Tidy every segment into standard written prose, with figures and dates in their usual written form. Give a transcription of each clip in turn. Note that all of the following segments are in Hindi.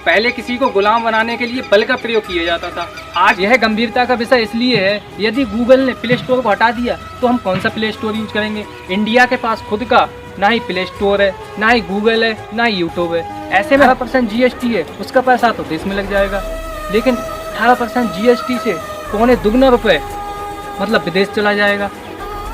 पहले किसी को गुलाम बनाने के लिए बल का प्रयोग किया जाता था। आज यह गंभीरता का विषय इसलिए है, यदि गूगल ने प्ले स्टोर को हटा दिया तो हम कौन सा प्ले स्टोर यूज करेंगे। इंडिया के पास खुद का ना ही प्ले स्टोर है, ना ही गूगल है, ना ही यूट्यूब है। ऐसे में 18% GST है, उसका पैसा तो देश में लग जाएगा, लेकिन 18% GST से पौने दुगना रुपए मतलब विदेश चला जाएगा।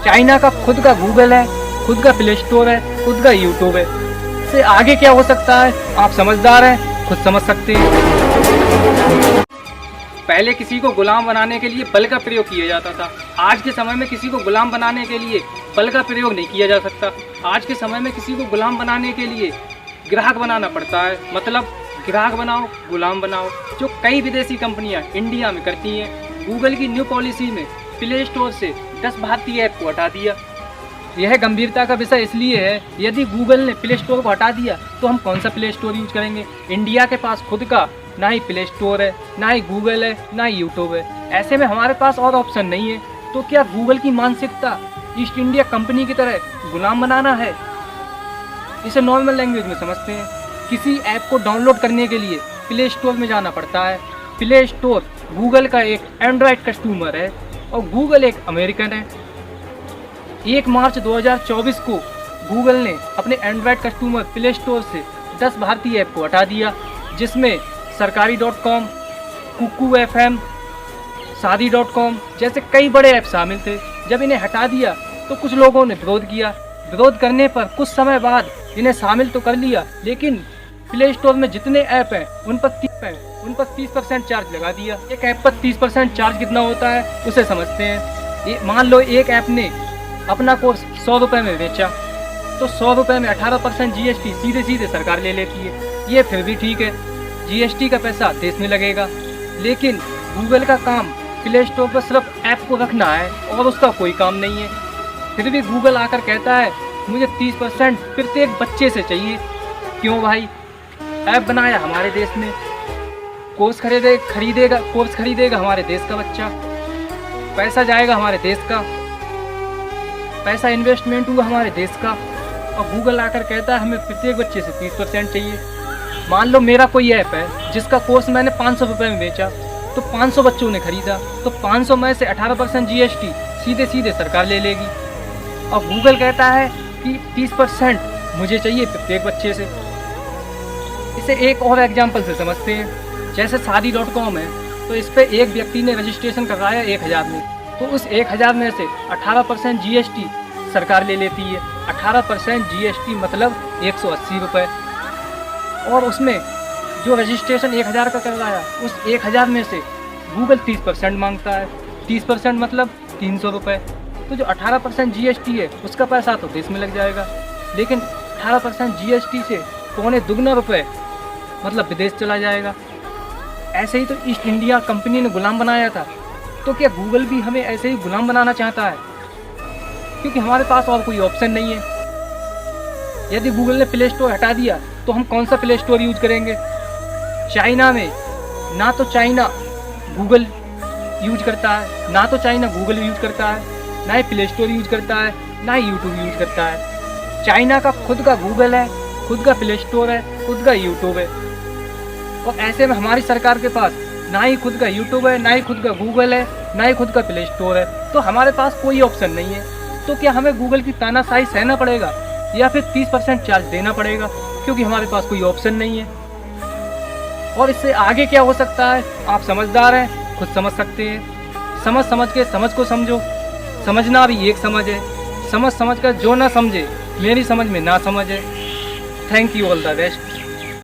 चाइना का खुद का गूगल है, खुद का प्ले स्टोर है, खुद का यूट्यूब है। इससे आगे क्या हो सकता है, आप समझदार हैं, खुद समझ सकते हैं। पहले किसी को गुलाम बनाने के लिए बल का प्रयोग किया जाता था। आज के समय में किसी को गुलाम बनाने के लिए बल का प्रयोग नहीं किया जा सकता। आज के समय में किसी को गुलाम बनाने के लिए ग्राहक बनाना पड़ता है। मतलब ग्राहक बनाओ, गुलाम बनाओ, जो कई विदेशी कंपनियां इंडिया में करती हैं। गूगल की न्यू पॉलिसी में प्ले स्टोर से 10 भारतीय ऐप को हटा दिया। यह गंभीरता का विषय इसलिए है, यदि गूगल ने प्ले स्टोर को हटा दिया तो हम कौन सा प्ले स्टोर यूज करेंगे। इंडिया के पास खुद का ना ही प्ले स्टोर है, ना ही गूगल है, ना ही यूट्यूब है। ऐसे में हमारे पास और ऑप्शन नहीं है। तो क्या गूगल की मानसिकता ईस्ट इंडिया कंपनी की तरह गुलाम बनाना है? इसे नॉर्मल लैंग्वेज में समझते हैं। किसी ऐप को डाउनलोड करने के लिए प्ले स्टोर में जाना पड़ता है। प्ले स्टोर गूगल का एक एंड्रॉयड कस्टमर है और गूगल एक अमेरिकन है। 1 मार्च 2024 को गूगल ने अपने एंड्रॉयड कस्टमर प्ले स्टोर से 10 भारतीय ऐप को हटा दिया, जिसमें सरकारी.com, कुकू FM, शादी.com जैसे कई बड़े ऐप शामिल थे। जब इन्हें हटा दिया तो कुछ लोगों ने विरोध किया। विरोध करने पर कुछ समय बाद इन्हें शामिल तो कर लिया, लेकिन प्ले स्टोर में जितने ऐप हैं उन पर 30% चार्ज लगा दिया। एक ऐप पर 30% चार्ज कितना होता है उसे समझते हैं। मान लो एक ऐप ने अपना कोर्स 100 रुपये में बेचा, तो 100 रुपये में 18% GST सीधे सरकार ले लेती है। ये फिर भी ठीक है, GST का पैसा देश में लगेगा। लेकिन गूगल का काम प्ले स्टोर पर सिर्फ ऐप को रखना है और उसका कोई काम नहीं है। फिर भी गूगल आकर कहता है मुझे 30% प्रत्येक बच्चे से चाहिए। क्यों भाई? ऐप बनाया हमारे देश में, कोर्स खरीदेगा हमारे देश का बच्चा, पैसा जाएगा हमारे देश का, पैसा इन्वेस्टमेंट हुआ हमारे देश का, और गूगल आकर कहता है हमें प्रत्येक बच्चे से 30% चाहिए। मान लो मेरा कोई ऐप है जिसका कोर्स मैंने 500 रुपये में बेचा, तो 500 बच्चों ने खरीदा, तो 500 में से 18% GST सीधे सरकार ले लेगी। और गूगल कहता है कि 30% मुझे चाहिए प्रत्येक बच्चे से। इसे एक और एग्जाम्पल से समझते हैं। जैसे शादी.com है, तो इस पर एक व्यक्ति ने रजिस्ट्रेशन करवाया 1000 में, तो उस 1000 में से 18% GST सरकार ले लेती है। 18% GST मतलब 180 रुपये। और उसमें जो रजिस्ट्रेशन 1000 का करवाया, उस 1000 में से गूगल 30% मांगता है। 30% मतलब 300 रुपये। तो जो 18% GST है उसका पैसा तो देश में लग जाएगा, लेकिन 18% GST से पौने दुगना रुपये मतलब विदेश चला जाएगा। ऐसे ही तो ईस्ट इंडिया कंपनी ने गुलाम बनाया था। तो क्या गूगल भी हमें ऐसे ही गुलाम बनाना चाहता है? क्योंकि हमारे पास और कोई ऑप्शन नहीं है। यदि गूगल ने प्ले स्टोर हटा दिया तो हम कौन सा प्ले स्टोर यूज करेंगे। चाइना में ना तो चाइना गूगल यूज करता है, ना तो चाइना गूगल यूज करता है, ना ही प्ले स्टोर यूज करता है, ना ही यूट्यूब यूज करता है। चाइना का खुद का गूगल है, खुद का प्ले स्टोर है, खुद का यूट्यूब है। और ऐसे में हमारी सरकार के पास ना ही खुद का यूट्यूब है, ना ही खुद का गूगल है, ना ही खुद का प्ले स्टोर है, तो हमारे पास कोई ऑप्शन नहीं है। तो क्या हमें गूगल की तानाशाही सहना पड़ेगा या फिर 30% चार्ज देना पड़ेगा, क्योंकि हमारे पास कोई ऑप्शन नहीं है। और इससे आगे क्या हो सकता है, आप समझदार हैं, खुद समझ सकते हैं। समझ के समझ को समझो। समझना भी एक समझ है, समझ कर जो ना समझे मेरी समझ में ना समझ है। Thank you, all the best.